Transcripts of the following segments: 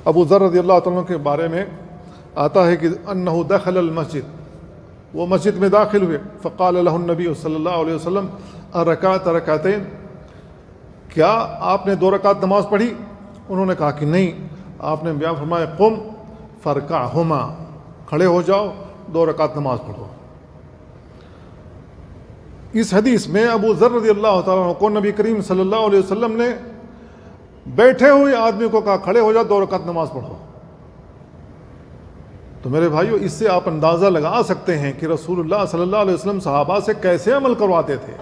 ابو ذر رضی اللہ تعالیٰ عنہ کے بارے میں آتا ہے کہ انہ دخل المسجد، وہ مسجد میں داخل ہوئے، فقال له النبی صلی اللہ علیہ وسلم ارکعت رکعتین، کیا آپ نے 2 رکعت نماز پڑھی؟ انہوں نے کہا کہ نہیں۔ آپ نے بیان فرمایا قم فرکعہما، کھڑے ہو جاؤ 2 رکعت نماز پڑھو۔ اس حدیث میں ابو ذر رضی اللہ تعالیٰ عنہ کو نبی کریم صلی اللہ علیہ وسلم نے بیٹھے ہوئے آدمی کو کہا کھڑے ہو جاؤ 2 رکعت نماز پڑھو۔ تو میرے بھائیو، اس سے آپ اندازہ لگا سکتے ہیں کہ رسول اللہ صلی اللہ علیہ وسلم صحابہ سے کیسے عمل کرواتے تھے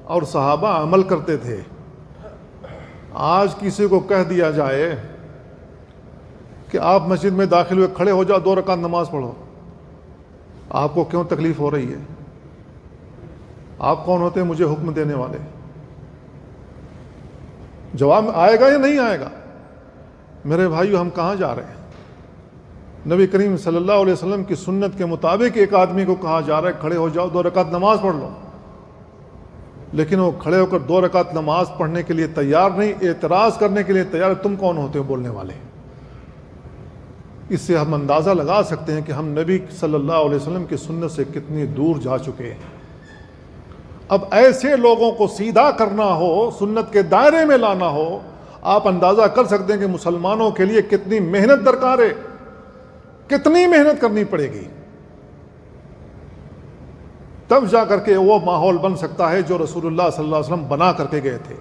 اور صحابہ عمل کرتے تھے۔ آج کسی کو کہہ دیا جائے کہ آپ مسجد میں داخل ہوئے کھڑے ہو جاؤ 2 رکعت نماز پڑھو، آپ کو کیوں تکلیف ہو رہی ہے؟ آپ کون ہوتے ہیں مجھے حکم دینے والے؟ جواب آئے گا یا نہیں آئے گا؟ میرے بھائیو، ہم کہاں جا رہے ہیں؟ نبی کریم صلی اللہ علیہ وسلم کی سنت کے مطابق ایک آدمی کو کہا جا رہا ہے کھڑے ہو جاؤ 2 رکعت نماز پڑھ لو، لیکن وہ کھڑے ہو کر 2 رکعت نماز پڑھنے کے لیے تیار نہیں، اعتراض کرنے کے لیے تیار۔ تم کون ہوتے ہو بولنے والے؟ اس سے ہم اندازہ لگا سکتے ہیں کہ ہم نبی صلی اللہ علیہ وسلم کی سنت سے کتنی دور جا چکے ہیں۔ اب ایسے لوگوں کو سیدھا کرنا ہو، سنت کے دائرے میں لانا ہو، آپ اندازہ کر سکتے ہیں کہ مسلمانوں کے لیے کتنی محنت درکار ہے، کتنی محنت کرنی پڑے گی، تب جا کر کے وہ ماحول بن سکتا ہے جو رسول اللہ صلی اللہ علیہ وسلم بنا کر کے گئے تھے۔